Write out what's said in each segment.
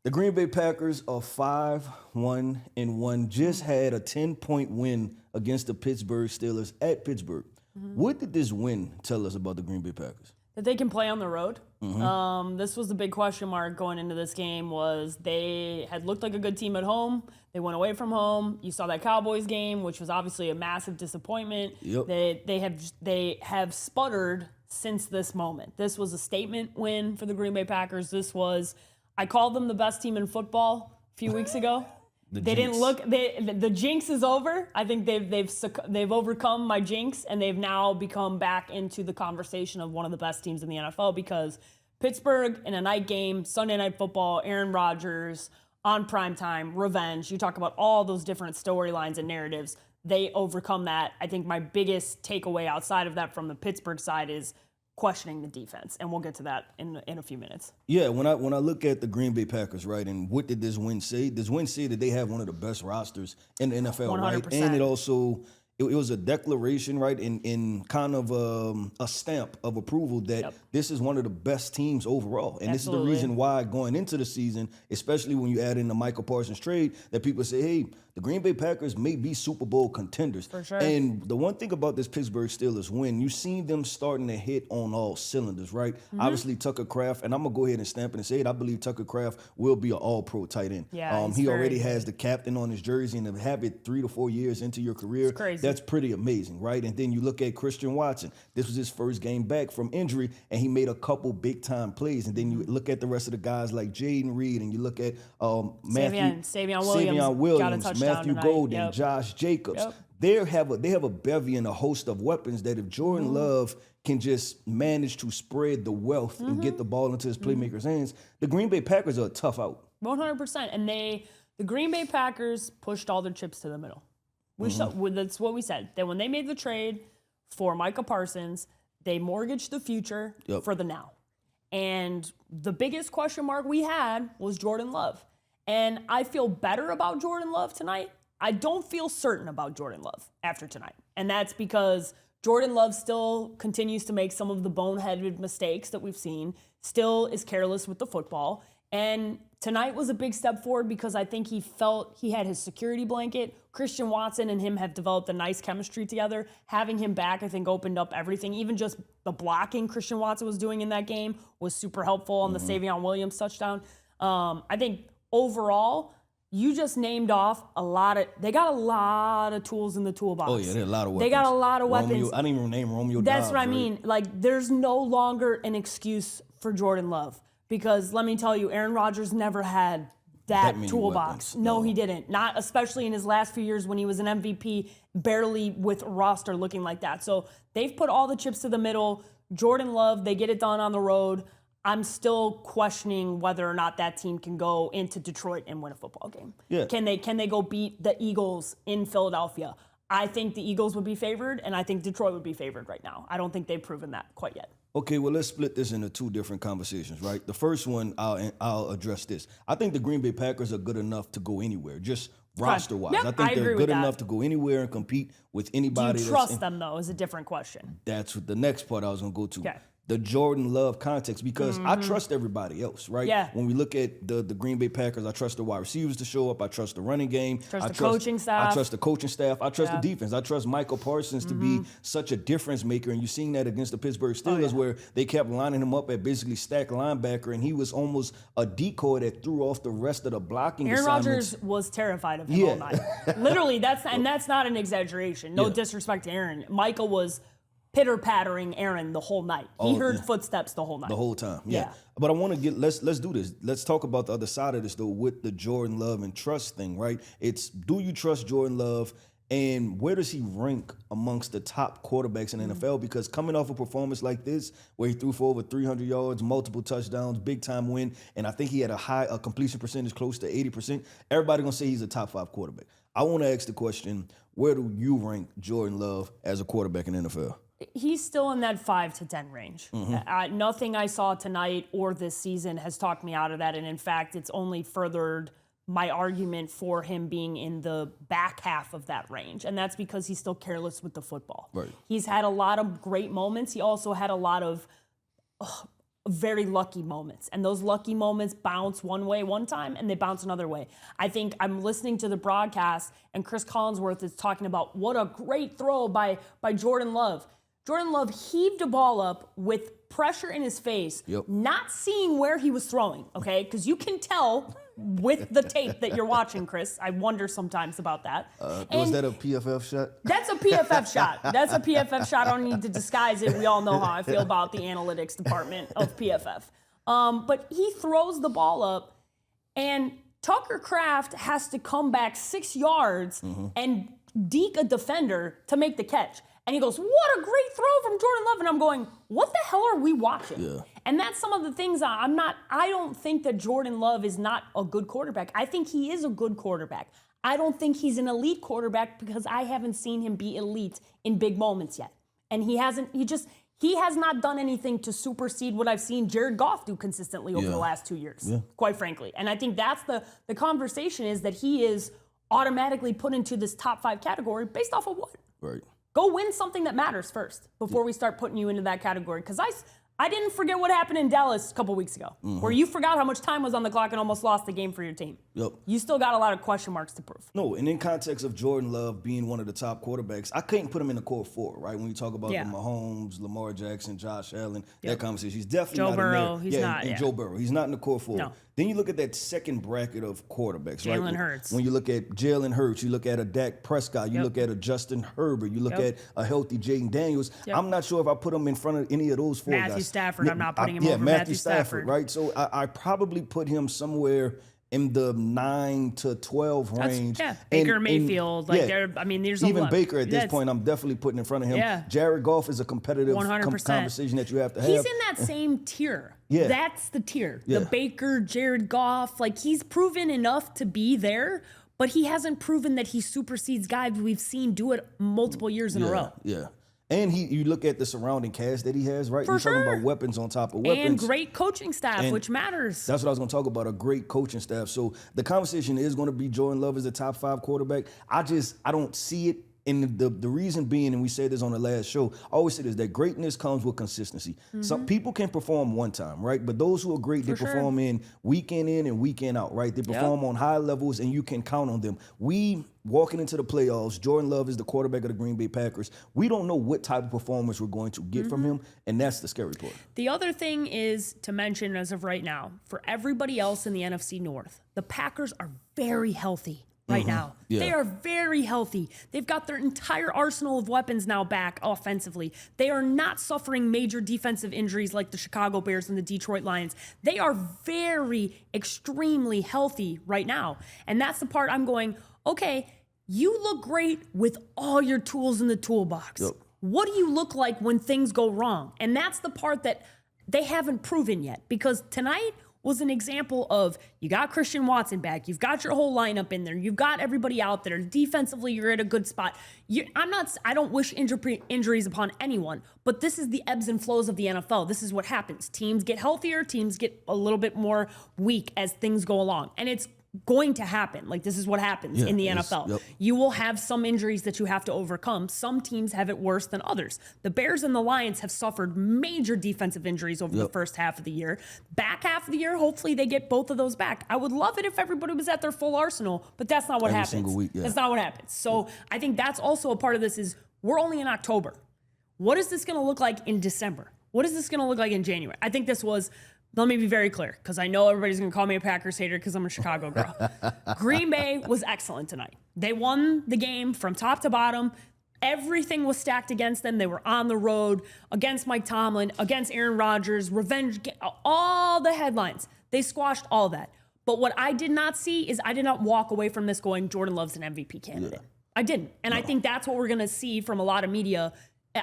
The Green Bay Packers are 5-1-1, just had a 10-point win against the Pittsburgh Steelers at Pittsburgh. What did this win tell us about the Green Bay Packers? That they can play on the road. This was the big question mark going into this game. Was they had looked like a good team at home. They went away from home. You saw that Cowboys game, which was obviously a massive disappointment. Yep. They have sputtered since this moment. This was a statement win for the Green Bay Packers. I called them the best team in football a few weeks ago. The jinx is over. I think they've overcome my jinx, and they've now become back into the conversation of one of the best teams in the NFL, because Pittsburgh in a night game, Sunday Night Football, Aaron Rodgers on primetime, revenge. You talk about all those different storylines and narratives. They overcome that. I think my biggest takeaway outside of that from the Pittsburgh side is questioning the defense, and we'll get to that in a few minutes. Yeah, when I look at the Green Bay Packers, right, and what did this win say? This win say that they have one of the best rosters in the NFL, 100%. right? And it also it was a declaration, right, in kind of a stamp of approval that this is one of the best teams overall. And this is the reason why going into the season, especially when you add in the Michael Parsons trade, that people say, hey, the Green Bay Packers may be Super Bowl contenders. For sure. And the one thing about this Pittsburgh Steelers win, you seen them starting to hit on all cylinders, right? Obviously, Tucker Kraft, and I'm going to go ahead and stamp it and say it, I believe Tucker Kraft will be an all-pro tight end. Yeah, he already has the captain on his jersey, and to have it 3 to 4 years into your career, it's crazy. That's pretty amazing, right? And then you look at Christian Watson. This was his first game back from injury, and he made a couple big-time plays. And then you look at the rest of the guys like Jaden Reed, and you look at Savion Williams, Matthew Golden, Josh Jacobs. Yep. They have a bevy and a host of weapons that if Jordan Love can just manage to spread the wealth and get the ball into his playmakers' hands, the Green Bay Packers are a tough out. 100%. And the Green Bay Packers pushed all their chips to the middle. That's what we said. That when they made the trade for Micah Parsons, they mortgaged the future for the now. And the biggest question mark we had was Jordan Love. And I feel better about Jordan Love tonight. I don't feel certain about Jordan Love after tonight. And that's because Jordan Love still continues to make some of the boneheaded mistakes that we've seen, still is careless with the football. And tonight was a big step forward because I think he felt he had his security blanket. Christian Watson and him have developed a nice chemistry together. Having him back, I think, opened up everything. Even just the blocking Christian Watson was doing in that game was super helpful on the Savion Williams touchdown. I think overall, you just named off they got a lot of tools in the toolbox. Oh, yeah, there are a lot of weapons. They got a lot of weapons. I didn't even name Romeo That's Dobbs, what I right? mean. Like, there's no longer an excuse for Jordan Love. Because let me tell you, Aaron Rodgers never had that toolbox. No, he didn't. Not especially in his last few years when he was an MVP, barely with a roster looking like that. So they've put all the chips to the middle. Jordan Love, they get it done on the road. I'm still questioning whether or not that team can go into Detroit and win a football game. Yeah. Can they go beat the Eagles in Philadelphia? I think the Eagles would be favored, and I think Detroit would be favored right now. I don't think they've proven that quite yet. Okay, well, let's split this into two different conversations, right? The first one, I'll address this. I think the Green Bay Packers are good enough to go anywhere, just roster-wise. Yep, I think they're good enough to that. go anywhere and compete with anybody. Do you trust them, though, is a different question. That's what the next part I was going to go to. Okay. The Jordan Love context, because I trust everybody else, right? Yeah. When we look at the Green Bay Packers, I trust the wide receivers to show up. I trust the running game. Trust the coaching staff. I trust the coaching staff. I trust the defense. I trust Michael Parsons to be such a difference maker. And you've seen that against the Pittsburgh Steelers where they kept lining him up at basically stacked linebacker, and he was almost a decoy that threw off the rest of the blocking Aaron assignments. Rodgers was terrified of him all night. Literally, that's not an exaggeration. No disrespect to Aaron. Michael was pitter-pattering Aaron the whole night. He heard footsteps the whole night. The whole time, yeah. But I want to let's do this. Let's talk about the other side of this, though, with the Jordan Love and trust thing, right? It's, do you trust Jordan Love, and where does he rank amongst the top quarterbacks in the NFL? Because coming off a performance like this, where he threw for over 300 yards, multiple touchdowns, big-time win, and I think he had a completion percentage close to 80%, everybody going to say he's a top 5 quarterback. I want to ask the question, where do you rank Jordan Love as a quarterback in the NFL? He's still in that 5 to 10 range. Nothing I saw tonight or this season has talked me out of that. And in fact, it's only furthered my argument for him being in the back half of that range. And that's because he's still careless with the football. Right. He's had a lot of great moments. He also had a lot of very lucky moments. And those lucky moments bounce one way one time and they bounce another way. I think I'm listening to the broadcast and Chris Collinsworth is talking about what a great throw by Jordan Love. Jordan Love heaved a ball up with pressure in his face, not seeing where he was throwing, okay? Because you can tell with the tape that you're watching, Chris. I wonder sometimes about that. Was that a PFF shot? That's a PFF shot. That's a PFF shot. I don't need to disguise it. We all know how I feel about the analytics department of PFF. But he throws the ball up, and Tucker Kraft has to come back 6 yards and deke a defender to make the catch. And he goes, what a great throw from Jordan Love. And I'm going, what the hell are we watching? Yeah. And that's some of the things I don't think that Jordan Love is not a good quarterback. I think he is a good quarterback. I don't think he's an elite quarterback because I haven't seen him be elite in big moments yet. And he has not done anything to supersede what I've seen Jared Goff do consistently over the last 2 years, quite frankly. And I think that's the conversation is that he is automatically put into this top 5 category based off of what? Right. Go win something that matters first before we start putting you into that category. Because I didn't forget what happened in Dallas a couple weeks ago, where you forgot how much time was on the clock and almost lost the game for your team. Yep. You still got a lot of question marks to prove. No, and in context of Jordan Love being one of the top quarterbacks, I couldn't put him in the core 4, right? When you talk about the Mahomes, Lamar Jackson, Josh Allen, that conversation, he's definitely Joe not Burrow, in there. He's not. And Joe Burrow, he's not in the core 4. No. Then you look at that second bracket of quarterbacks, right? Jalen Hurts. When you look at Jalen Hurts, you look at a Dak Prescott, you look at a Justin Herbert, you look at a healthy Jaden Daniels. I'm not sure if I put him in front of any of those 4 guys. Matthew Stafford, I'm not putting him over Matthew Stafford. Right? So I probably put him somewhere in the 9 to 12 range. Baker Mayfield. There's even a lot. Baker at this point, I'm definitely putting in front of him. Yeah. Jared Goff is a competitive conversation that you have to have. He's in that same tier. Yeah. That's the tier. The Baker, Jared Goff. He's proven enough to be there, but he hasn't proven that he supersedes guys we've seen do it multiple years in a row. Yeah. And you look at the surrounding cast that he has, right? You're talking about weapons on top of weapons. And great coaching staff, which matters. That's what I was going to talk about, a great coaching staff. So the conversation is going to be Jordan Love as the top 5 quarterback. I don't see it. And the reason being, and we said this on the last show, I always say this, that greatness comes with consistency. Some people can perform one time, right? But those who are great, they perform in and weekend out, right? They perform on high levels, and you can count on them. We, walking into the playoffs, Jordan Love is the quarterback of the Green Bay Packers. We don't know what type of performance we're going to get from him, and that's the scary part. The other thing is to mention as of right now, for everybody else in the NFC North, the Packers are very healthy. Right now. Yeah. They are very healthy. They've got their entire arsenal of weapons now back offensively. They are not suffering major defensive injuries like the Chicago Bears and the Detroit Lions. They are very, extremely healthy right now. And that's the part I'm going, okay, you look great with all your tools in the toolbox. Yep. What do you look like when things go wrong? And that's the part that they haven't proven yet. Because tonight was an example of you got Christian Watson back, you've got your whole lineup in there, you've got everybody out there. Defensively, you're at a good spot. I don't wish injuries upon anyone, but this is the ebbs and flows of the NFL. This is what happens. Teams get healthier, teams get a little bit more weak as things go along. And it's going to happen. This is what happens in the NFL. Yep. You will have some injuries that you have to overcome. Some teams have it worse than others. The Bears and the Lions have suffered major defensive injuries over the first half of the year. Back half of the year, hopefully they get both of those back. I would love it if everybody was at their full arsenal, but that's not what happens. Single week, That's not what happens. So I think that's also a part of this is we're only in October. What is this going to look like in December? What is this going to look like in January? I think this was... Let me be very clear, because I know everybody's going to call me a Packers hater because I'm a Chicago girl. Green Bay was excellent tonight. They won the game from top to bottom. Everything was stacked against them. They were on the road against Mike Tomlin, against Aaron Rodgers, revenge, all the headlines. They squashed all that. But what I did not see is I did not walk away from this going, Jordan Love's an MVP candidate. I didn't. And I think that's what we're going to see from a lot of media.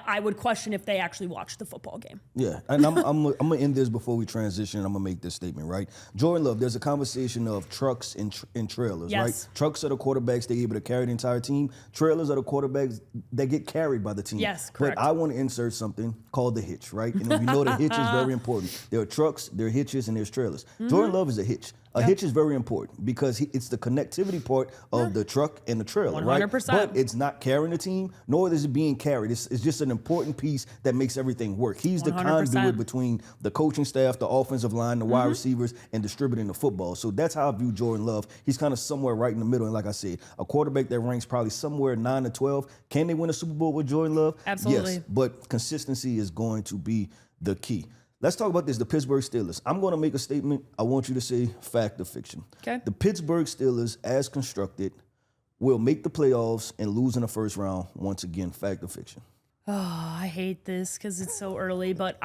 I would question if they actually watched the football game. Yeah, and I'm going to end this before we transition, and I'm going to make this statement, right? Jordan Love, there's a conversation of trucks and trailers, right? Trucks are the quarterbacks, they're able to carry the entire team. Trailers are the quarterbacks that get carried by the team. Yes, correct. But I want to insert something called the hitch, right? And we know the hitch is very important. There are trucks, there are hitches, and there's trailers. Jordan Love is a hitch. A hitch is very important because it's the connectivity part of the truck and the trailer, 100%. right? But it's not carrying the team, nor is it being carried. It's just an important piece that makes everything work. He's the 100%. conduit between the coaching staff, the offensive line, the wide receivers, and distributing the football. So that's how I view Jordan Love. He's kind of somewhere right in the middle. And like I said, a quarterback that ranks probably somewhere 9 to 12. Can they win a Super Bowl with Jordan Love? Absolutely. Yes, but consistency is going to be the key. Let's talk about this, the Pittsburgh Steelers. I'm going to make a statement. I want you to say fact or fiction. Okay. The Pittsburgh Steelers, as constructed, will make the playoffs and lose in the first round once again. Fact or fiction? Oh, I hate this because it's so early, but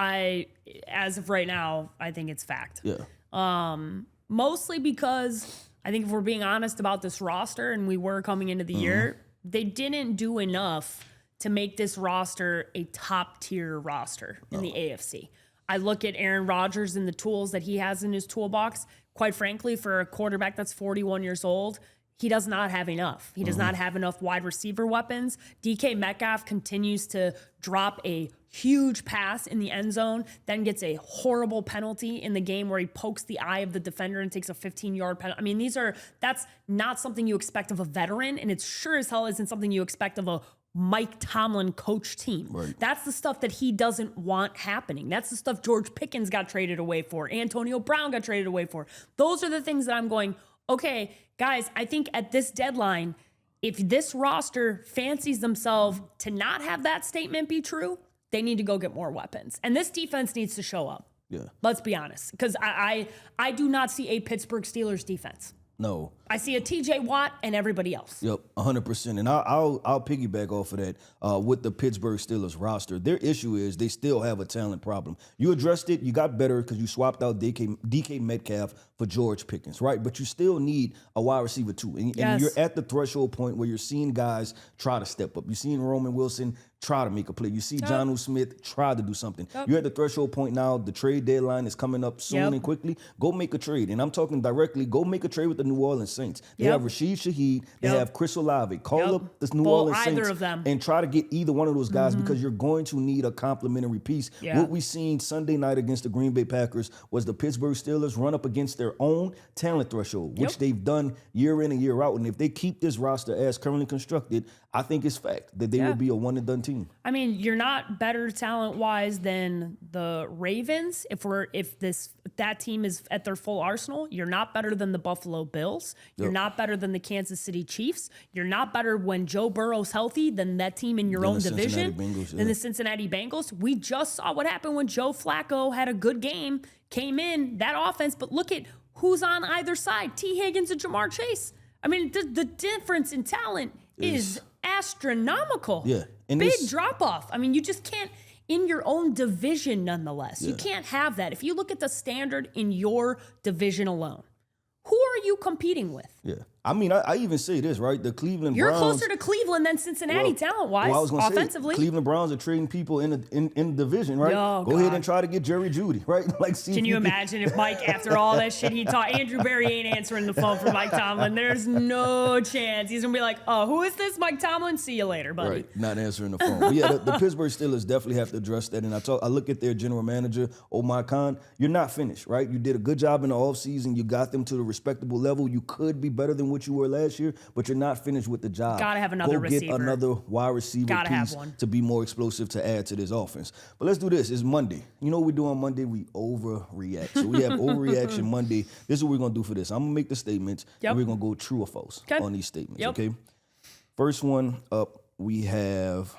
as of right now, I think it's fact. Yeah. Mostly because I think if we're being honest about this roster, and we were coming into the year, they didn't do enough to make this roster a top tier roster in the AFC. I look at Aaron Rodgers and the tools that he has in his toolbox. Quite frankly, for a quarterback that's 41 years old, he does not have enough. He does not have enough wide receiver weapons. DK Metcalf continues to drop a huge pass in the end zone, then gets a horrible penalty in the game where he pokes the eye of the defender and takes a 15-yard penalty. I mean, that's not something you expect of a veteran, and it sure as hell isn't something you expect of a Mike Tomlin coach team. Right. That's the stuff that he doesn't want happening. That's the stuff George Pickens got traded away for. Antonio Brown got traded away for. Those are the things that I'm going, okay, guys, I think at this deadline, if this roster fancies themselves to not have that statement be true, they need to go get more weapons. And this defense needs to show up. Yeah. Let's be honest. Because I do not see a Pittsburgh Steelers defense. No. I see a TJ Watt and everybody else. Yep, 100%. And I'll piggyback off of that with the Pittsburgh Steelers roster. Their issue is they still have a talent problem. You addressed it. You got better because you swapped out DK Metcalf for George Pickens, right? But you still need a wide receiver too. And you're at the threshold point where you're seeing guys try to step up. You're seeing Roman Wilson try to make a play. You see Jonnu Smith try to do something. You're at the threshold point now. The trade deadline is coming up soon and quickly. Go make a trade. And I'm talking directly, go make a trade with the New Orleans Saints. They have Rashid Shaheed. They have Chris Olave. Call up this New Orleans Saints of them. and try to get either one of those guys because you're going to need a complementary piece. Yeah. What we seen Sunday night against the Green Bay Packers was the Pittsburgh Steelers run up against their own talent threshold, which they've done year in and year out. And if they keep this roster as currently constructed, I think it's fact that they will be a one and done team. I mean, you're not better talent-wise than the Ravens. If that team is at their full arsenal, you're not better than the Buffalo Bills. You're not better than the Kansas City Chiefs. You're not better when Joe Burrow's healthy than that team in your own division. Than the Cincinnati Bengals. We just saw what happened when Joe Flacco had a good game, came in, that offense, but look at who's on either side. T. Higgins and Jamar Chase. I mean, the difference in talent is astronomical. Yeah. And big drop off. I mean, you just can't in your own division nonetheless. Yeah. You can't have that. If you look at the standard in your division alone, who are you competing with? Yeah. I mean, I even say this, right? The Cleveland You're Browns. closer to Cleveland than Cincinnati talent-wise, I was gonna offensively. Say, Cleveland Browns are trading people in the division, right? Oh, Go ahead and try to get Jerry Jeudy, right? Can you imagine if Mike, after all that shit he taught, Andrew Berry ain't answering the phone for Mike Tomlin. There's no chance. He's going to be like, oh, who is this? Mike Tomlin? See you later, buddy. Right, not answering the phone. But yeah, the Pittsburgh Steelers definitely have to address that. And I look at their general manager, Omar Khan. You're not finished, right? You did a good job in the offseason. You got them to the respectable level. You could be better than what you were last year, but you're not finished with the job. Gotta have another receiver. Get another wide receiver piece to be more explosive to add to this offense. But let's do this. It's Monday. You know what we do on Monday? We overreact. So we have overreaction Monday. This is what we're going to do for this. I'm going to make the statements, and we're going to go true or false on these statements, okay? First one up, we have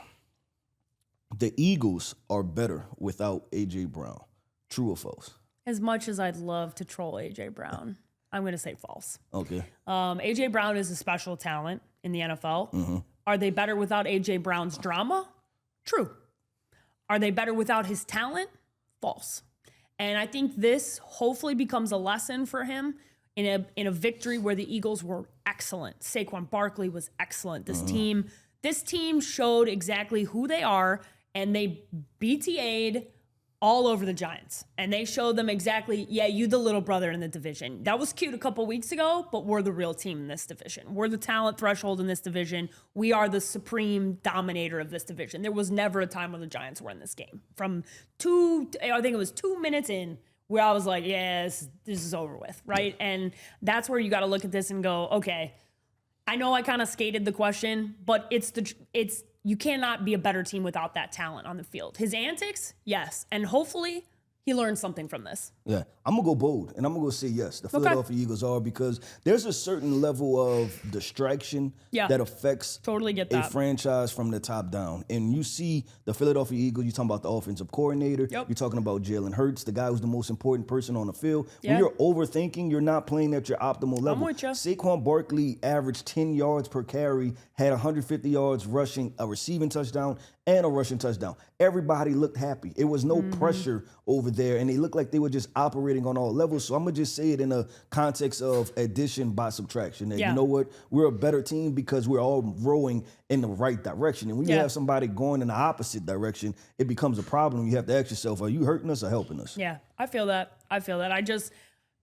the Eagles are better without A.J. Brown. True or false? As much as I'd love to troll A.J. Brown, I'm going to say false. Okay. A.J. Brown is a special talent in the NFL. Mm-hmm. Are they better without A.J. Brown's drama? True. Are they better without his talent? False. And I think this hopefully becomes a lesson for him in a victory where the Eagles were excellent. Saquon Barkley was excellent. This team showed exactly who they are, and they BTA'd all over the Giants. And they showed them exactly, yeah, you the little brother in the division. That was cute a couple weeks ago, but we're the real team in this division. We're the talent threshold in this division. We are the supreme dominator of this division. There was never a time when the Giants were in this game. I think it was 2 minutes in, where I was like, yes, this is over with, right? And that's where you got to look at this and go, okay, I know I kind of skated the question, but you cannot be a better team without that talent on the field. His antics, yes, and hopefully he learned something from this. Yeah, I'm going to go bold, and I'm going to say yes. The Philadelphia Eagles are, because there's a certain level of distraction that affects a franchise from the top down. And you see the Philadelphia Eagles, you're talking about the offensive coordinator. You're talking about Jalen Hurts, the guy who's the most important person on the field. When you're overthinking, you're not playing at your optimal level. I'm with you. Saquon Barkley averaged 10 yards per carry, had 150 yards rushing, a receiving touchdown, and a rushing touchdown. Everybody looked happy. It was no pressure over there, and they looked like they were just operating on all levels. So I'm going to just say it in a context of addition by subtraction. That, you know what? We're a better team because we're all rowing in the right direction. And when you have somebody going in the opposite direction, it becomes a problem. You have to ask yourself, are you hurting us or helping us? Yeah, I feel that. I just,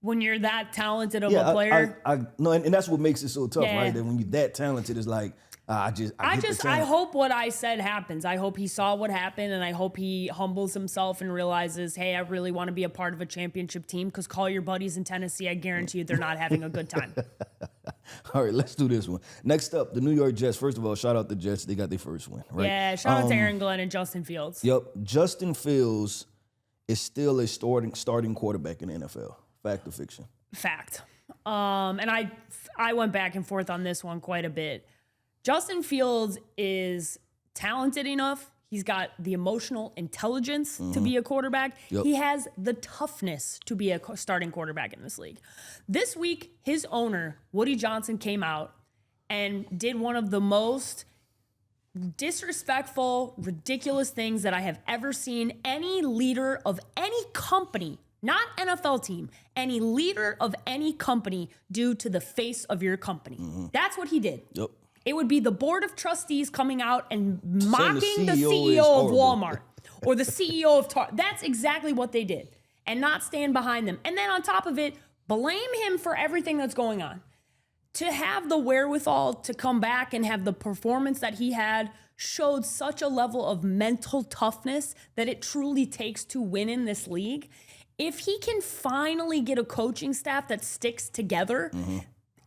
when you're that talented of a player. No, and that's what makes it so tough, right? That when you're that talented, it's like, I hope what I said happens. I hope he saw what happened, and I hope he humbles himself and realizes, hey, I really want to be a part of a championship team, because call your buddies in Tennessee. I guarantee you they're not having a good time. All right, let's do this one. Next up, the New York Jets. First of all, shout out the Jets. They got their first win, right? Yeah, shout out to Aaron Glenn and Justin Fields. Yep, Justin Fields is still a starting quarterback in the NFL. Fact or fiction? Fact. And I went back and forth on this one quite a bit. Justin Fields is talented enough. He's got the emotional intelligence to be a quarterback. He has the toughness to be a starting quarterback in this league. This week, his owner, Woody Johnson, came out and did one of the most disrespectful, ridiculous things that I have ever seen any leader of any company, not NFL team, any leader of any company do to the face of your company. That's what he did. Yep. It would be the board of trustees coming out and mocking the CEO of Walmart or the CEO of Target. That's exactly what they did, and not stand behind them. And then on top of it, blame him for everything that's going on. To have the wherewithal to come back and have the performance that he had showed such a level of mental toughness that it truly takes to win in this league. If he can finally get a coaching staff that sticks together,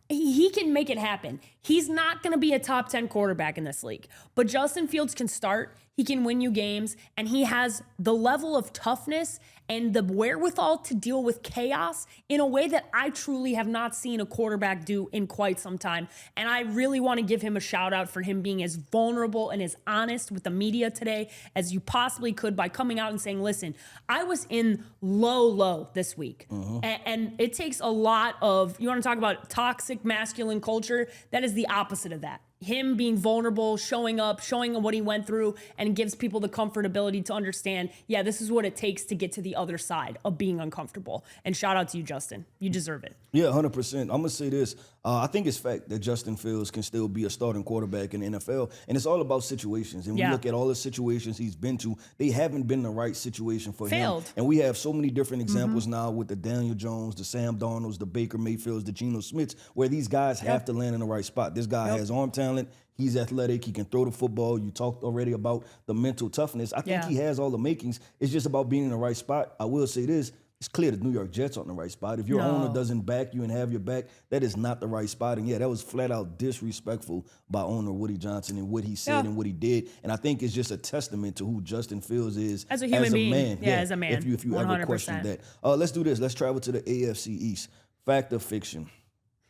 he can make it happen. He's not going to be a top 10 quarterback in this league, but Justin Fields can start. He can win you games, and he has the level of toughness and the wherewithal to deal with chaos in a way that I truly have not seen a quarterback do in quite some time. And I really want to give him a shout out for him being as vulnerable and as honest with the media today as you possibly could by coming out and saying, listen, I was in low this week. And it takes a lot of, you want to talk about toxic masculine culture, that is the opposite of that. Him being vulnerable, showing up, showing what he went through, and gives people the comfortability to understand, yeah, this is what it takes to get to the other side of being uncomfortable. And shout out to you, Justin. You deserve it. Yeah, 100%. I'm going to say this. I think it's fact that Justin Fields can still be a starting quarterback in the NFL, and it's all about situations. And we look at all the situations he's been to, they haven't been the right situation for him. And we have so many different examples now with the Daniel Jones, the Sam Darnolds, the Baker Mayfields, the Geno Smiths, where these guys have to land in the right spot. This guy has arm talent. He's athletic. He can throw the football. You talked already about the mental toughness. I think he has all the makings. It's just about being in the right spot. I will say this. It's clear the New York Jets aren't in the right spot. If your owner doesn't back you and have your back, that is not the right spot. And yeah, that was flat out disrespectful by owner Woody Johnson and what he said and what he did. And I think it's just a testament to who Justin Fields is as a human being. Man. Yeah, as a man. If you ever question that. Let's do this. Let's travel to the AFC East. Fact or fiction?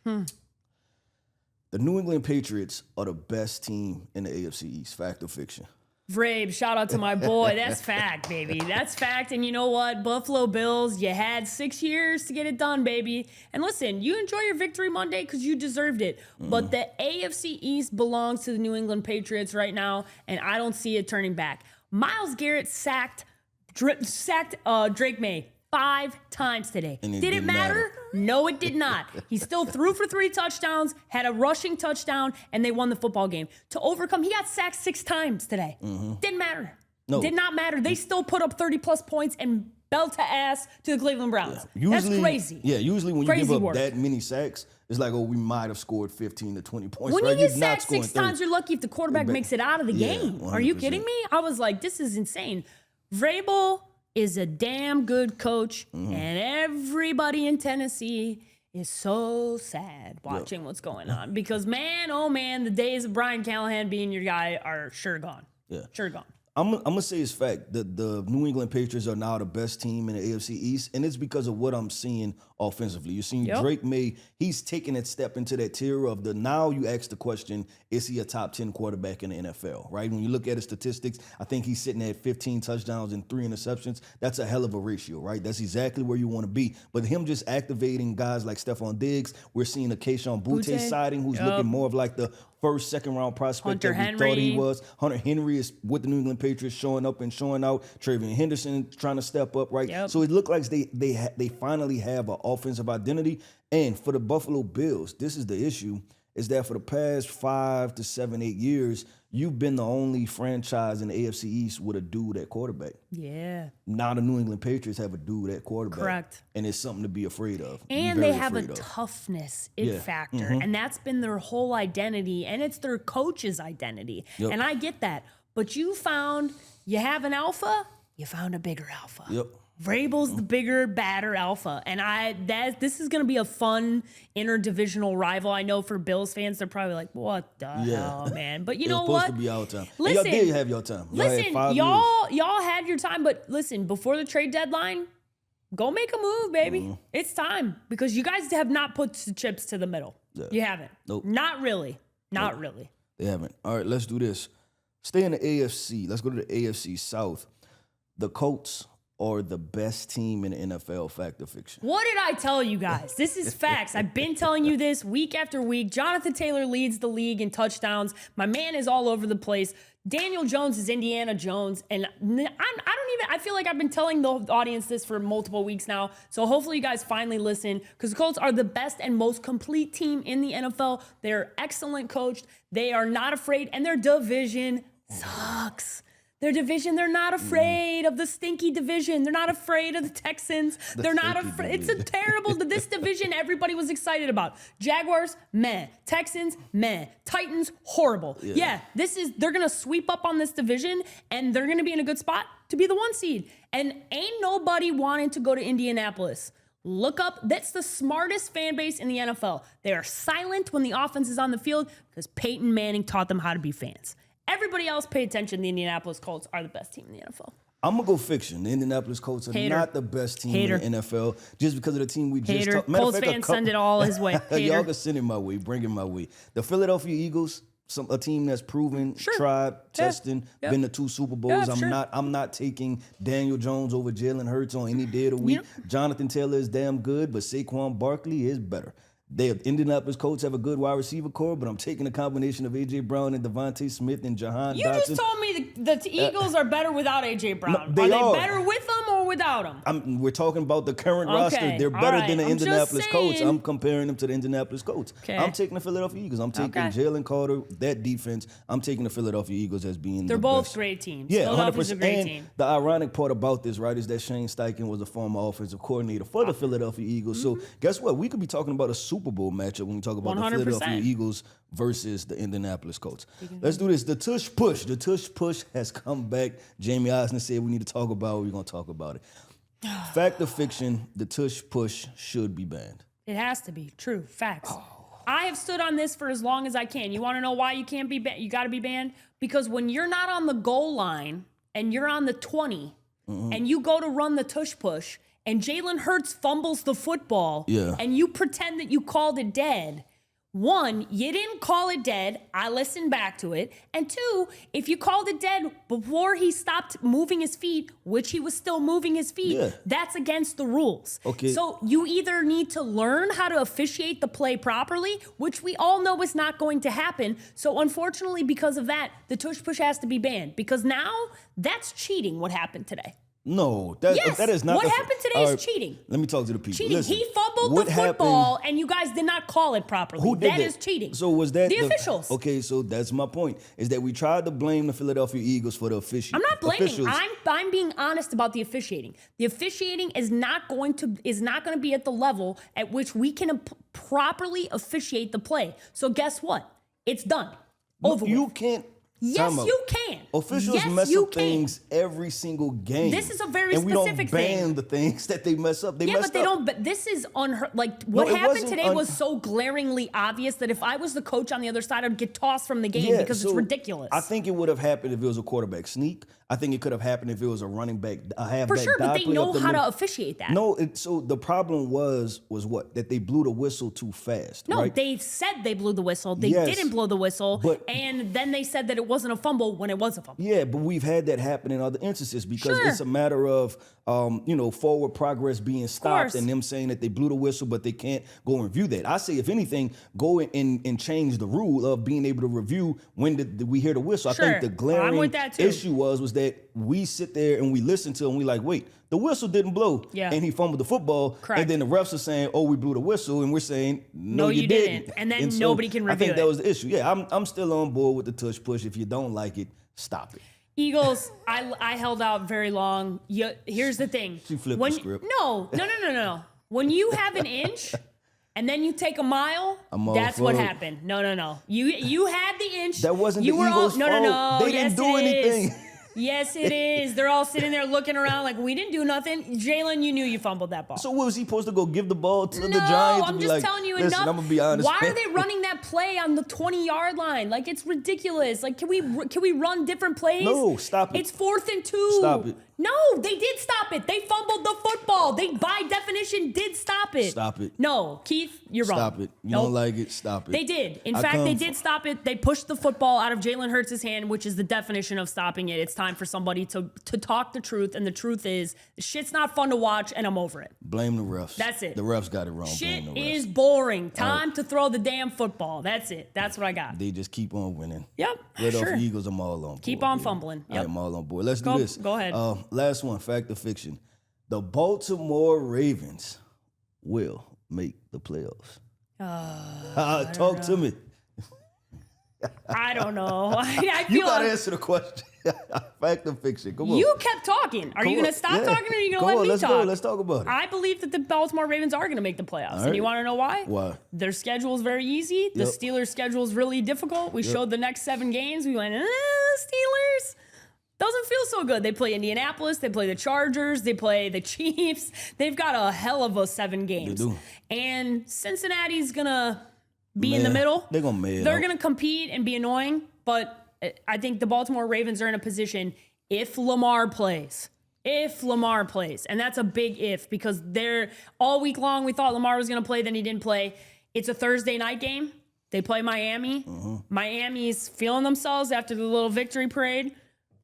The New England Patriots are the best team in the AFC East. Fact or fiction? Vrave, shout out to my boy. That's fact, baby. That's fact. And you know what? Buffalo Bills, you had 6 years to get it done, baby. And listen, you enjoy your victory Monday because you deserved it. But the AFC East belongs to the New England Patriots right now, and I don't see it turning back. Myles Garrett sacked Drake May 5 times today. Did it matter? No, it did not. He still threw for 3 touchdowns, had a rushing touchdown, and they won the football game. To overcome, he got sacked 6 times today. Didn't matter. No. Did not matter. They still put up 30-plus points and belt to ass to the Cleveland Browns. That's crazy. Yeah, usually when you give up that many sacks, it's like, oh, we might have scored 15 to 20 points. When right? you get sacked 6 times, you're lucky if the quarterback makes it out of the game. 100%. Are you kidding me? I was like, this is insane. Vrabel is a damn good coach, and everybody in Tennessee is so sad watching what's going on because, man, oh man, the days of Brian Callahan being your guy are sure gone. Yeah. Sure gone. I'm gonna say it's fact that the New England Patriots are now the best team in the AFC East, and it's because of what I'm seeing offensively. You're seeing Drake May, he's taking that step into that tier of the, now you ask the question, is he a top 10 quarterback in the NFL, right? When you look at his statistics, I think he's sitting at 15 touchdowns and 3 interceptions. That's a hell of a ratio, right? That's exactly where you want to be. But him just activating guys like Stephon Diggs, we're seeing a Keyshawn Butte sighting, who's looking more of like the first, second round prospect that we thought he was. Hunter Henry is with the New England Patriots showing up and showing out. Travion Henderson trying to step up, right? So it looked like they finally have an offensive identity. And for the Buffalo Bills, this is the issue, is that for the past 5 to 7, 8 years, you've been the only franchise in the AFC East with a dude at quarterback. Yeah. Now the New England Patriots have a dude at quarterback. Correct. And it's something to be afraid of. And they have a toughness factor. And that's been their whole identity. And it's their coach's identity. And I get that. But you have an alpha, you found a bigger alpha. Vrabel's the bigger, badder alpha. And this is going to be a fun interdivisional rival. I know for Bills fans, they're probably like, what the hell, man? But you know what? It's supposed to be our time. Listen, y'all did have your time. Y'all had your time. But listen, before the trade deadline, go make a move, baby. It's time. Because you guys have not put the chips to the middle. You haven't. Nope. Not really. Not really. They haven't. All right, let's do this. Stay in the AFC. Let's go to the AFC South. The Colts are the best team in the NFL, fact or fiction? What did I tell you guys? This is facts. I've been telling you this week after week. Jonathan Taylor leads the league in touchdowns. My man is all over the place. Daniel Jones is Indiana Jones. And I feel like I've been telling the audience this for multiple weeks now. So hopefully you guys finally listen, because the Colts are the best and most complete team in the NFL. They're excellent coached. They are not afraid, and their division sucks. Their division, they're not afraid of the stinky division. They're not afraid of the Texans. They're not afraid. It's a terrible, this division everybody was excited about. Jaguars, meh. Texans, meh. Titans, horrible. Yeah, they're going to sweep up on this division, and they're going to be in a good spot to be the 1 seed. And ain't nobody wanting to go to Indianapolis. Look up, that's the smartest fan base in the NFL. They are silent when the offense is on the field because Peyton Manning taught them how to be fans. Everybody else pay attention. The Indianapolis Colts are the best team in the NFL. I'm going to go fiction. The Indianapolis Colts are not the best team in the NFL just because of the team we just talked about. Colts fans send it all his way. Y'all can send it my way. Bring it my way. The Philadelphia Eagles, a team that's proven, tried, testing, been to 2 Super Bowls. I'm not taking Daniel Jones over Jalen Hurts on any day of the week. Jonathan Taylor is damn good, but Saquon Barkley is better. The Indianapolis Colts have a good wide receiver core, but I'm taking a combination of A.J. Brown and Devontae Smith and Jahan Dotson. You just told me the Eagles are better without A.J. Brown. Are they better with them or without him? We're talking about the current roster. They're better than the Indianapolis Colts. I'm comparing them to the Indianapolis Colts. I'm taking the Philadelphia Eagles. I'm taking Jalen Carter, that defense. I'm taking the Philadelphia Eagles as being They're the both best. Great teams. Yeah, Philadelphia's 100%. a great And team. the ironic part about this, right, is that Shane Steichen was a former offensive coordinator for the Philadelphia Eagles. So guess what? We could be talking about a Super Bowl matchup when we talk about 100%. The Philadelphia Eagles versus the Indianapolis Colts. Let's do this. The Tush push. The Tush push has come back. Jamie Osner said we need to talk about it. We're going to talk about it. Fact or fiction, the Tush push should be banned. It has to be. True. Facts. I have stood on this for as long as I can. You want to know why you can't be banned? You got to be banned? Because when you're not on the goal line and you're on the 20 and you go to run the Tush push and Jalen Hurts fumbles the football and you pretend that you called it dead, 1, you didn't call it dead. I listened back to it. And 2, if you called it dead before he stopped moving his feet, which he was still moving his feet, that's against the rules. Okay. So you either need to learn how to officiate the play properly, which we all know is not going to happen. So unfortunately, because of that, the Tush push has to be banned, because now that's cheating what happened today. No, that is not. What happened today is cheating. Let me talk to the people. Cheating. Listen, he fumbled the football, and you guys did not call it properly. Who did that? That is cheating. So was that the officials? Okay, so that's my point. Is that we tried to blame the Philadelphia Eagles for the officiating. I'm not blaming. I'm being honest about the officiating. The officiating is not going to be at the level at which we can properly officiate the play. So guess what? It's done. Over with. You can't. Yes, you can. Officials yes, mess you up can. things every single game. This is a very and specific we don't thing. ban the things that they mess up. They Yeah, messed but they up. don't. But this is unheard. Like what it happened wasn't today was so glaringly obvious that if I was the coach on the other side, I'd get tossed from the game because it's ridiculous. I think it would have happened if it was a quarterback sneak. I think it could have happened if it was a running back, a halfback. For sure, but they know how middle. to officiate that. No, so the problem was what? That they blew the whistle too fast. No, right? they said they blew the whistle. They Yes, didn't blow the whistle, but- and then they said that it wasn't a fumble when it was a fumble. Yeah, but we've had that happen in other instances because Sure. it's a matter of forward progress being stopped course. and them saying that they blew the whistle, but they can't go and review that. I say, if anything, go and change the rule of being able to review when did we hear the whistle. Sure. I think the glaring I'm with that too. issue was that we sit there and we listen to it and we like, wait, the whistle didn't blow, Yeah. and he fumbled the football, Correct. and then the refs are saying, oh, we blew the whistle, and we're saying, no, you didn't. And then nobody can I review think it. that was the issue. Yeah, I'm still on board with the tush push. If you don't like it, stop it. Eagles, I held out very long. Here's the thing. She flipped the script. No. When you have an inch and then you take a mile, I'm all that's what for it. happened. No. You had the inch. That wasn't you the were Eagles' all, no. fault. They didn't Yes, do it is. anything. Yes, it is. They're all sitting there looking around like, we didn't do nothing. Jalen, you knew you fumbled that ball. So what was he supposed to go give the ball to the No, Giants? I'm and be just like, telling you listen, enough. I'm gonna be honest. Why are they running that play on the 20-yard line? Like, it's ridiculous. Like, can we run different plays? No, stop it. It's 4th and 2. Stop it. No, they did stop it. They fumbled the football. They, by definition, did stop it. Stop it. No, Keith, you're wrong. Stop it. You Nope. don't like it. Stop it. They did. In I fact, come they from- did stop it. They pushed the football out of Jalen Hurts' hand, which is the definition of stopping it. It's time for somebody to talk the truth, and the truth is, shit's not fun to watch, and I'm over it. Blame the refs. That's it. The refs got it wrong. Shit Blame the refs. is boring. Time to throw the damn football. That's it. That's what I got. They just keep on winning. Yep, Red sure. off Eagles, I'm all on board. Keep on baby. fumbling. All right, Yep. I'm all on board. Let's Go- do this. go ahead. Last one, fact or fiction. The Baltimore Ravens will make the playoffs. Talk to me. I don't know. I You feel gotta answer the question. Fact or fiction? Come on. you kept talking. Are you Come going on. to stop Yeah. talking or are you going to Come let on, me let's talk? go. Let's talk about it. I believe that the Baltimore Ravens are going to make the playoffs. right. And you want to know why? Why? Their schedule is very easy. The Yep. Steelers' schedule is really difficult. We showed the next 7 games. We went, Steelers. Doesn't feel so good. They play Indianapolis. They play the Chargers. They play the Chiefs. They've got a hell of a 7 games. They do. And Cincinnati's going to be in the middle. They're gonna man They're out. going to compete and be annoying. But I think the Baltimore Ravens are in a position if Lamar plays. And that's a big if because they're all week long we thought Lamar was going to play, then he didn't play. It's a Thursday night game. They play Miami. Miami's feeling themselves after the little victory parade.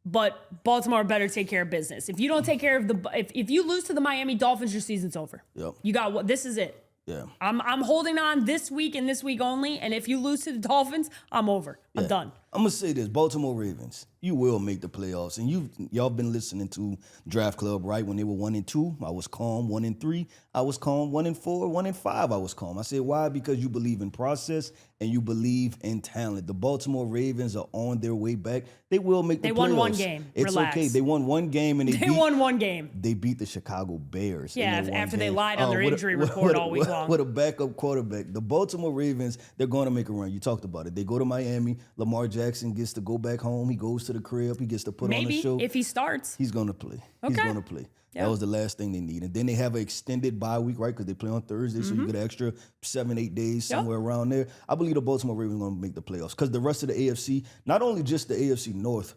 But Baltimore better take care of business. If you don't take care of if you lose to the Miami Dolphins, your season's over. Yep. You got what? This is it. Yeah. I'm holding on this week and this week only. And if you lose to the Dolphins, I'm over. I'm done. I'm gonna say this: Baltimore Ravens, you will make the playoffs. And y'all been listening to Draft Club, right? When they were 1-2, I was calm. 1-3, I was calm. 1-4, 1-5, I was calm. I said, why? Because you believe in process and you believe in talent. The Baltimore Ravens are on their way back. They will make the playoffs. They won one game. It's Relax. okay. They won one game and They won one game. They beat the Chicago Bears. Yeah, in that one after they game. lied on their with a- injury with- report with a- all week long. With a backup quarterback. The Baltimore Ravens, they're going to make a run. You talked about it. They go to Miami. Lamar Jackson gets to go back home. He goes to the crib. He gets to put on Maybe a show. if he starts. He's going to play. He's Okay. going to play. Yeah. That was the last thing they need. And then they have an extended bye week, right? Because they play on Thursday, so you get an extra 7-8 days somewhere around there. I believe the Baltimore Ravens are going to make the playoffs because the rest of the AFC, not only just the AFC North,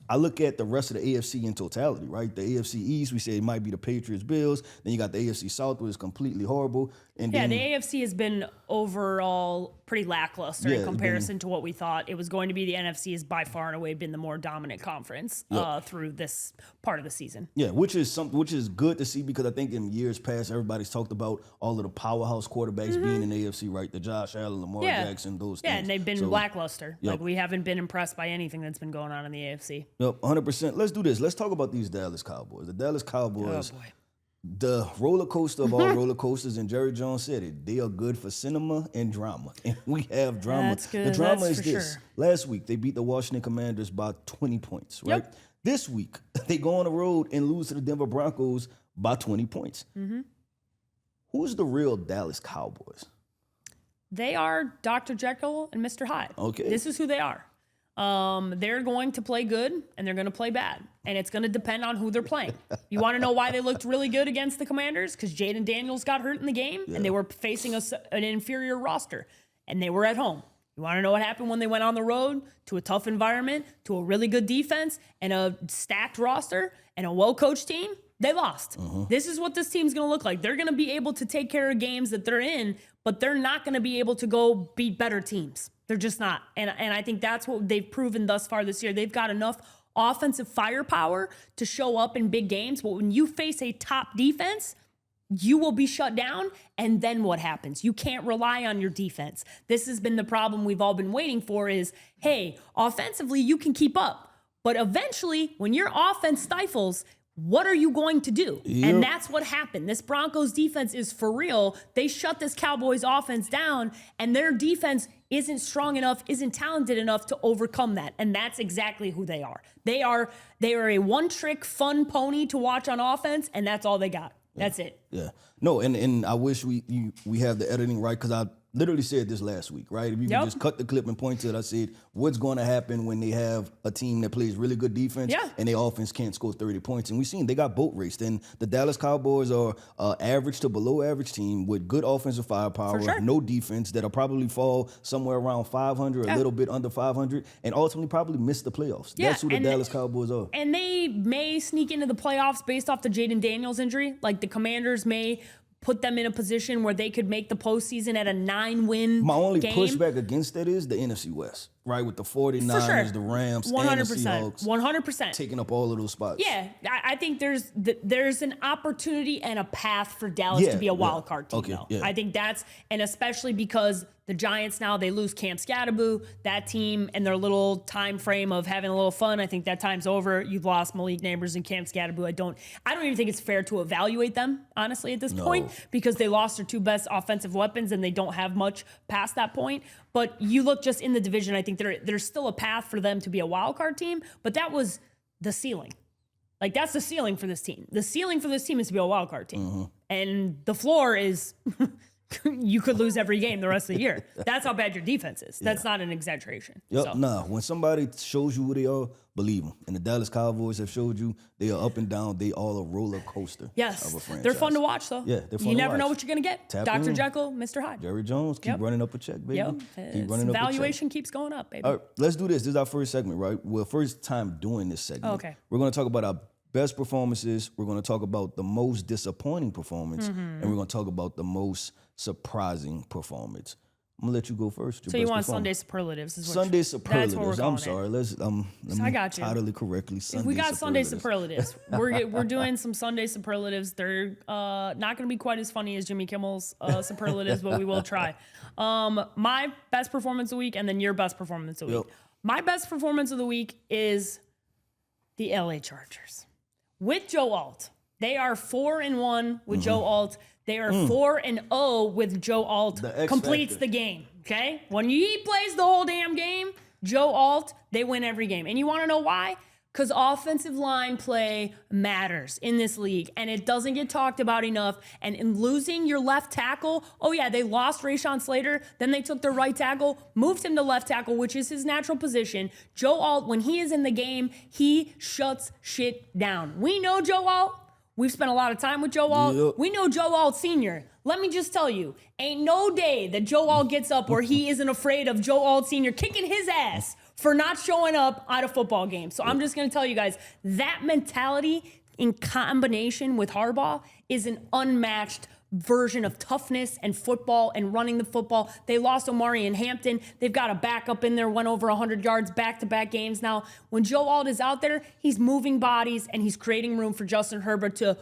I look at the rest of the AFC in totality, right? The AFC East, we say it might be the Patriots, Bills. Then you got the AFC South, which is completely horrible. And Yeah, then, the AFC has been overall pretty lackluster Yeah, in comparison to what we thought it was going to be. The NFC has by far and away been the more dominant conference through this part of the season. yeah, which is good to see because I think in years past everybody's talked about all of the powerhouse quarterbacks being in the AFC, right? The Josh Allen, Lamar Jackson, those things. Yeah, and they've been So, lackluster. Yep. Like we haven't been impressed by anything that's been going on in the AFC. Yep, 100%. Let's do this. Let's talk about these Dallas Cowboys. The Dallas Cowboys, Oh boy. the roller coaster of all roller coasters, and Jerry Jones said it. They are good for cinema and drama, and we have drama. That's good. The drama That's is for this. sure. Last week they beat the Washington Commanders by 20 points. Right. Yep. This week they go on the road and lose to the Denver Broncos by 20 points. Mm-hmm. Who's the real Dallas Cowboys? They are Dr. Jekyll and Mr. Hyde. Okay. This is who they are. They're going to play good and they're going to play bad. And it's going to depend on who they're playing. You want to know why they looked really good against the Commanders? Because Jaden Daniels got hurt in the game and they were facing an inferior roster and they were at home. You want to know what happened when they went on the road to a tough environment, to a really good defense and a stacked roster and a well-coached team? They lost. This is what this team's going to look like. They're going to be able to take care of games that they're in, but they're not going to be able to go beat better teams. They're just not. And I think that's what they've proven thus far this year. They've got enough offensive firepower to show up in big games. But when you face a top defense, you will be shut down. And then what happens? You can't rely on your defense. This has been the problem we've all been waiting for is, hey, offensively, you can keep up. But eventually, when your offense stifles, what are you going to do? Yep. And that's what happened. This Broncos defense is for real. They shut this Cowboys offense down, and their defense isn't strong enough, isn't talented enough to overcome that. And that's exactly who they are. They are a one-trick fun pony to watch on offense, and that's all they got. That's it. Yeah. No, and I wish we have the editing right, because I literally said this last week, right? If you can just cut the clip and point to it, I said, what's going to happen when they have a team that plays really good defense and their offense can't score 30 points? And we've seen they got boat raced. And the Dallas Cowboys are average to below average team with good offensive firepower, no defense, that'll probably fall somewhere around 500, a little bit under 500, and ultimately probably miss the playoffs. That's who the Dallas Cowboys are. And they may sneak into the playoffs based off the Jaden Daniels injury. Like the Commanders may put them in a position where they could make the postseason at a 9-win My only game. pushback against that is the NFC West, right? With the 49ers, the Rams, 100%, and the Seahawks. 100%. Taking up all of those spots. Yeah, I think there's an opportunity and a path for Dallas to be a wild card team, though. I think that's, and especially because the Giants now, they lose Cam Scatterboo, that team and their little time frame of having a little fun. I think that time's over. You've lost Malik Neighbors and Cam Scatterboo. I don't even think it's fair to evaluate them, honestly, at this point, because they lost their two best offensive weapons and they don't have much past that point. But you look just in the division, I think there's still a path for them to be a wild card team, but that was the ceiling. Like, that's the ceiling for this team. The ceiling for this team is to be a wild card team. And the floor is you could lose every game the rest of the year. That's how bad your defense is. That's not an exaggeration. When somebody shows you who they are, believe them. And the Dallas Cowboys have showed you they are up and down. They all a roller coaster of a franchise. They're fun to watch, though. Yeah, they're fun You to never watch. know what you're going to get. Dr. Jekyll, Mr. Hyde. Jerry Jones, keep running up a check, baby. Keep running up a check. Valuation keeps going up, baby. All right, let's do this. This is our first segment, right? Well, first time doing this segment. Okay. We're going to talk about our best performances. We're going to talk about the most disappointing performance. And we're going to talk about the most surprising performance. I'm gonna let you go first. So you want Sunday superlatives? Sunday superlatives. That's what we're I'm calling sorry. it. I got you. Titling correctly. We got Sunday superlatives. We're doing some Sunday superlatives. They're not going to be quite as funny as Jimmy Kimmel's superlatives, but we will try. My best performance of the week, and then your best performance of the week. My best performance of the week is the LA Chargers with Joe Alt. They are 4-1 with Joe Alt. They are 4-0 with Joe Alt. Completes the game. Okay, when he plays the whole damn game, Joe Alt, they win every game. And you want to know why? Because offensive line play matters in this league, and it doesn't get talked about enough. And in losing your left tackle, they lost Rashawn Slater. Then they took their right tackle, moved him to left tackle, which is his natural position. Joe Alt, when he is in the game, he shuts shit down. We know Joe Alt. We've spent a lot of time with Joe Alt. We know Joe Alt Sr. Let me just tell you, ain't no day that Joe Alt gets up where he isn't afraid of Joe Alt Sr. kicking his ass for not showing up at a football game. So I'm just going to tell you guys, that mentality in combination with Harbaugh is an unmatched version of toughness and football and running the football. They lost Omari and Hampton. They've got a backup in there, went over 100 yards back-to-back games. Now, when Joe Alt is out there, he's moving bodies and he's creating room for Justin Herbert to,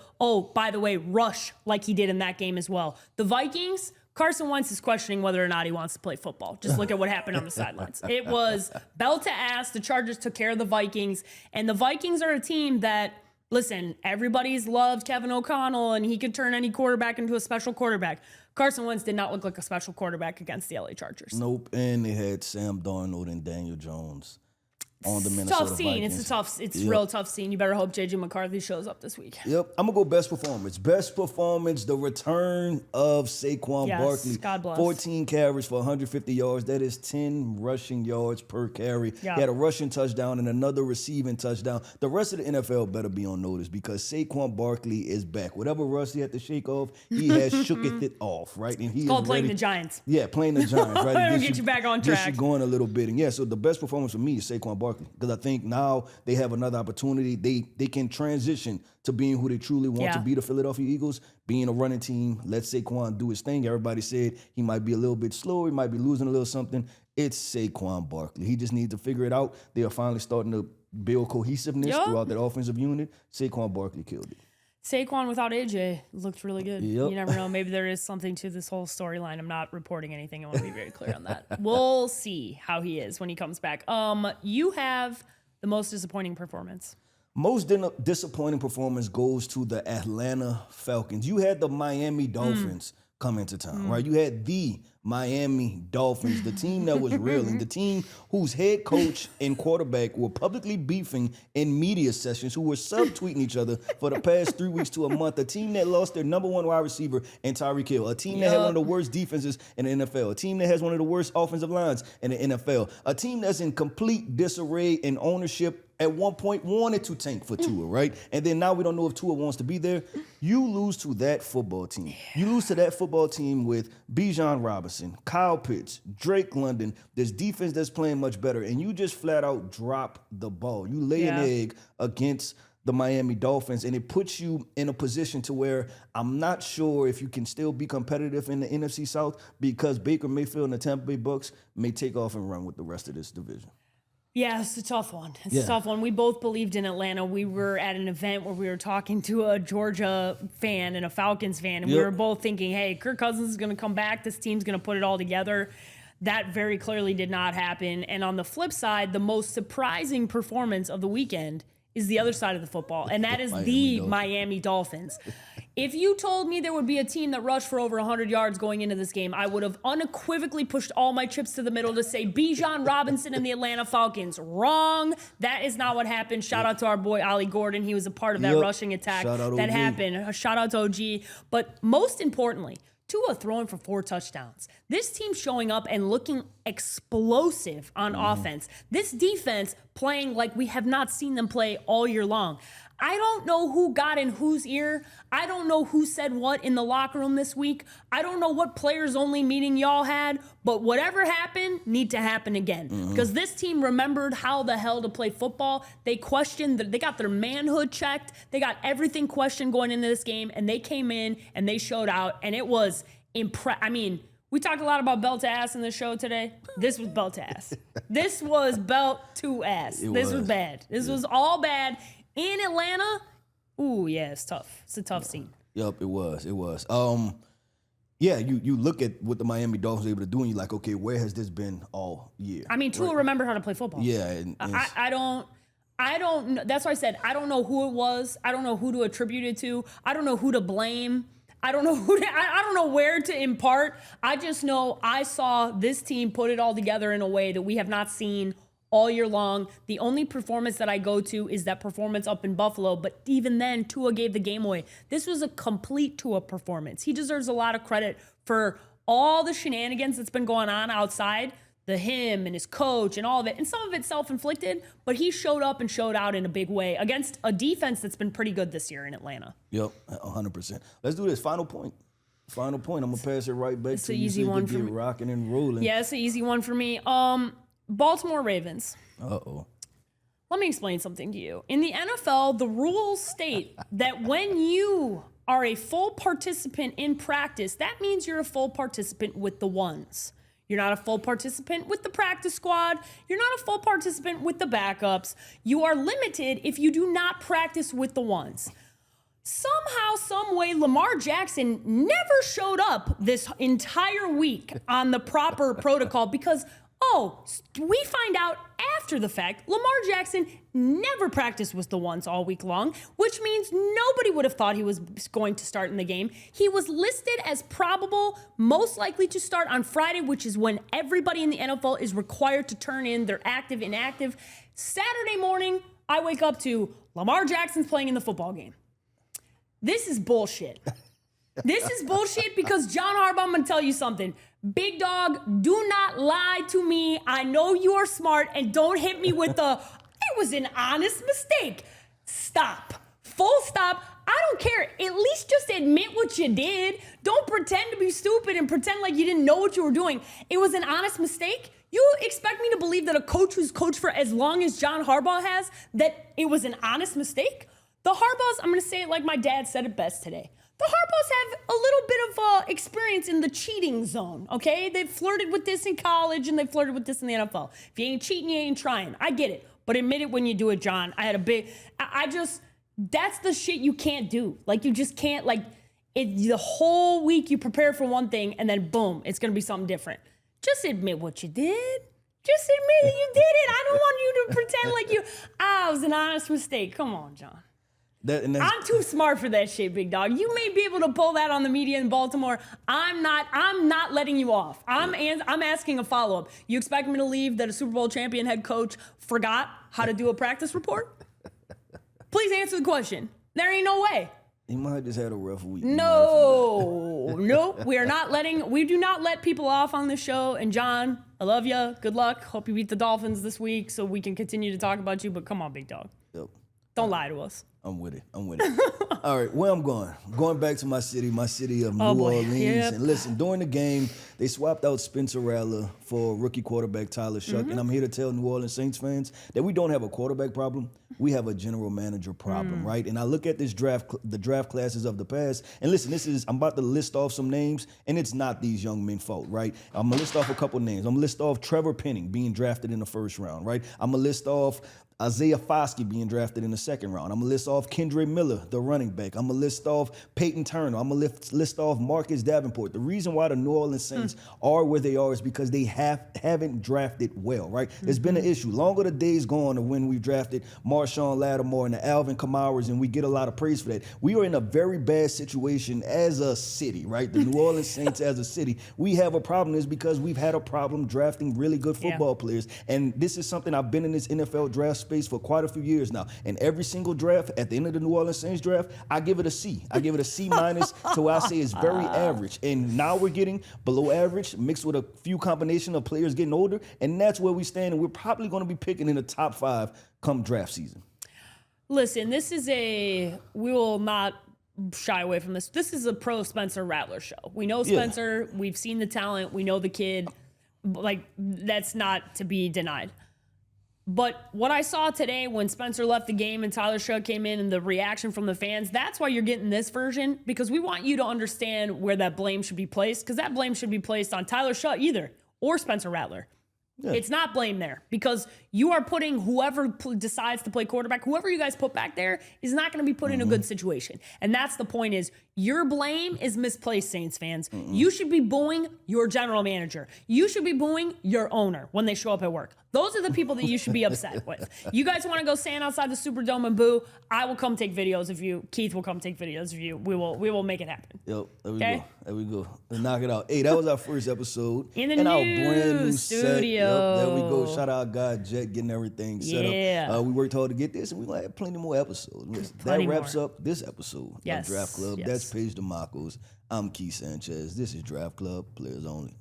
by the way, rush like he did in that game as well. The Vikings, Carson Wentz is questioning whether or not he wants to play football. Just look at what happened on the sidelines. It was bell to ass. The Chargers took care of the Vikings, and the Vikings are a team that, listen, everybody's loved Kevin O'Connell, and he could turn any quarterback into a special quarterback. Carson Wentz did not look like a special quarterback against the LA Chargers. Nope, and they had Sam Darnold and Daniel Jones. on the It's a Minnesota tough scene. Vikings. It's a real tough scene. You better hope J.J. McCarthy shows up this week. Yep, I'm gonna go best performance. Best performance, the return of Saquon Barkley. God bless. 14 carries for 150 yards. That is 10 rushing yards per carry. Yeah. He had a rushing touchdown and another receiving touchdown. The rest of the NFL better be on notice because Saquon Barkley is back. Whatever rust he had to shake off, he has shooketh it off, right? And he It's called is playing ready. the Giants. Yeah, playing the Giants, right? It'll get you back on track. Get you going a little bit. And yeah, so the best performance for me is Saquon Barkley because I think now they have another opportunity. They can transition to being who they truly want to be, the Philadelphia Eagles, being a running team. Let Saquon do his thing. Everybody said he might be a little bit slow. He might be losing a little something. It's Saquon Barkley. He just needs to figure it out. They are finally starting to build cohesiveness throughout that offensive unit. Saquon Barkley killed it. Saquon without AJ looked really good. Yep. You never know. Maybe there is something to this whole storyline. I'm not reporting anything. I want to be very clear on that. We'll see how he is when he comes back. You have the most disappointing performance. Most disappointing performance goes to the Atlanta Falcons. You had the Miami Dolphins come into town, right? You had the Miami Dolphins, the team that was reeling, the team whose head coach and quarterback were publicly beefing in media sessions, who were subtweeting each other for the past 3 weeks to a month, a team that lost their number one wide receiver in Tyreek Hill, a team that had one of the worst defenses in the NFL, a team that has one of the worst offensive lines in the NFL, a team that's in complete disarray and ownership at one point wanted to tank for Tua, right? And then now we don't know if Tua wants to be there. You lose to that football team. You lose to that football team with Bijan Robinson, Kyle Pitts, Drake London, this defense that's playing much better, and you just flat out drop the ball. You lay an egg against the Miami Dolphins, and it puts you in a position to where I'm not sure if you can still be competitive in the NFC South because Baker Mayfield and the Tampa Bay Bucks may take off and run with the rest of this division. Yeah, it's a tough one. It's a tough one. We both believed in Atlanta. We were at an event where we were talking to a Georgia fan and a Falcons fan, and we were both thinking, hey, Kirk Cousins is going to come back. This team's going to put it all together. That very clearly did not happen. And on the flip side, the most surprising performance of the weekend is the other side of the football, and that is the Miami Dolphins. If you told me there would be a team that rushed for over 100 yards going into this game, I would have unequivocally pushed all my chips to the middle to say Bijan Robinson and the Atlanta Falcons. Wrong. That is not what happened. Shout out to our boy Ollie Gordon. He was a part of that rushing attack that happened. Shout out to OG. But most importantly, Tua throwing for 4 touchdowns. This team showing up and looking explosive on offense. This defense playing like we have not seen them play all year long. I don't know who got in whose ear. I don't know who said what in the locker room this week. I don't know what players only meeting y'all had, but whatever happened need to happen again. Because this team remembered how the hell to play football. They questioned, they got their manhood checked. They got everything questioned going into this game, and they came in and they showed out, and it was I mean, we talked a lot about belt to ass in this show today. This was belt to ass. This was belt to ass. This was bad. This was all bad. In Atlanta, ooh, yeah, it's tough. It's a tough scene. Yep, it was. It was. Yeah, you look at what the Miami Dolphins were able to do, and you're like, okay, where has this been all year? I mean, Tua remembered how to play football. Yeah. And I don't know. That's why I said I don't know who it was. I don't know who to attribute it to. I don't know who to blame. I don't know I don't know where to impart. I just know I saw this team put it all together in a way that we have not seen all year long. The only performance that I go to is that performance up in Buffalo, but even then, Tua gave the game away. This was a complete Tua performance. He deserves a lot of credit for all the shenanigans that's been going on outside, him and his coach and all of it, and some of it self-inflicted, but he showed up and showed out in a big way against a defense that's been pretty good this year in Atlanta. Yep, 100%. Let's do this. Final point. I'm going to pass it right back to you. It's an easy one for me. Rocking and rolling. Yeah, it's an easy one for me. Baltimore Ravens. Uh-oh. Let me explain something to you. In the NFL, the rules state that when you are a full participant in practice, that means you're a full participant with the ones. You're not a full participant with the practice squad. You're not a full participant with the backups. You are limited if you do not practice with the ones. Somehow, some way, Lamar Jackson never showed up this entire week on the proper protocol because Oh, we find out after the fact, Lamar Jackson never practiced with the ones all week long, which means nobody would have thought he was going to start in the game. He was listed as probable, most likely to start on Friday, which is when everybody in the NFL is required to turn in their active, inactive. Saturday morning, I wake up to Lamar Jackson's playing in the football game. This is bullshit. This is bullshit because John Harbaugh, I'm going to tell you something. Big dog, do not lie to me. I know you are smart, and don't hit me with the, it was an honest mistake. Stop. Full stop. I don't care. At least just admit what you did. Don't pretend to be stupid and pretend like you didn't know what you were doing. It was an honest mistake. You expect me to believe that a coach who's coached for as long as John Harbaugh has, that it was an honest mistake? The Harbaughs, I'm going to say it like my dad said it best today. The Harbaughs have a little bit of experience in the cheating zone, okay? They've flirted with this in college and they've flirted with this in the NFL. If you ain't cheating, you ain't trying. I get it. But admit it when you do it, John. That's the shit you can't do. Like, you just can't, the whole week you prepare for one thing and then boom, it's going to be something different. Just admit what you did. Just admit that you did it. I don't want you to pretend like it was an honest mistake. Come on, John. I'm too smart for that shit, big dog. You may be able to pull that on the media in Baltimore. I'm not letting you off. I'm asking a follow-up. You expect me to leave that a Super Bowl champion head coach forgot how to do a practice report? Please answer the question. There ain't no way. He might have just had a rough week. No, nope. We do not let people off on this show. And John, I love you. Good luck. Hope you beat the Dolphins this week so we can continue to talk about you. But come on, big dog. Yep. Don't lie to us. I'm with it. All right, where I'm going. Going back to my city of New Orleans. Yep. And listen, during the game, they swapped out Spencer Rattler for rookie quarterback Tyler Shuck. And I'm here to tell New Orleans Saints fans that we don't have a quarterback problem. We have a general manager problem, right? And I look at this the draft classes of the past. And listen, I'm about to list off some names, and it's not these young men's fault, right? I'm going to list off a couple names. I'm going to list off Trevor Penning being drafted in the first round, right? I'm going to list off Isaiah Foskey being drafted in the second round. I'm going to list off Kendre Miller, the running back. I'm going to list off Peyton Turner. I'm going to list off Marcus Davenport. The reason why the New Orleans Saints are where they are is because they haven't drafted well, right? There's been an issue. Longer the days gone of when we drafted Marshawn Lattimore and the Alvin Kamaras, and we get a lot of praise for that. We are in a very bad situation as a city, right? The New Orleans Saints as a city. We have a problem is because we've had a problem drafting really good football players. And this is something I've been in this NFL draft space for quite a few years now. And every single draft, at the end of the New Orleans Saints draft, I give it a C. I give it a C minus to where I say it's very average. And now we're getting below average mixed with a few combination of players getting older. And that's where we stand. And we're probably going to be picking in the top 5 come draft season. Listen, we will not shy away from this. This is a pro Spencer Rattler show. We know Spencer. Yeah. We've seen the talent. We know the kid. That's not to be denied. But what I saw today when Spencer left the game and Tyler Shuck came in and the reaction from the fans, that's why you're getting this version, because we want you to understand where that blame should be placed, because that blame should be placed on Tyler Shuck either or Spencer Rattler. Yeah. It's not blame there because you are putting whoever decides to play quarterback, whoever you guys put back there is not going to be put in a good situation. And that's the point is your blame is misplaced, Saints fans. You should be booing your general manager. You should be booing your owner when they show up at work. Those are the people that you should be upset with. You guys want to go stand outside the Superdome and boo? I will come take videos of you. Keith will come take videos of you. We will make it happen. Yep, there we go. There we go. Let's knock it out. Hey, that was our first episode in the our brand new studio. Yep, there we go. Shout out God Jet getting everything set up. We worked hard to get this, and we're gonna have plenty more episodes. That wraps up this episode of Draft Club. That's Paige Dimakos. I'm Keith Sanchez. This is Draft Club, Players Only.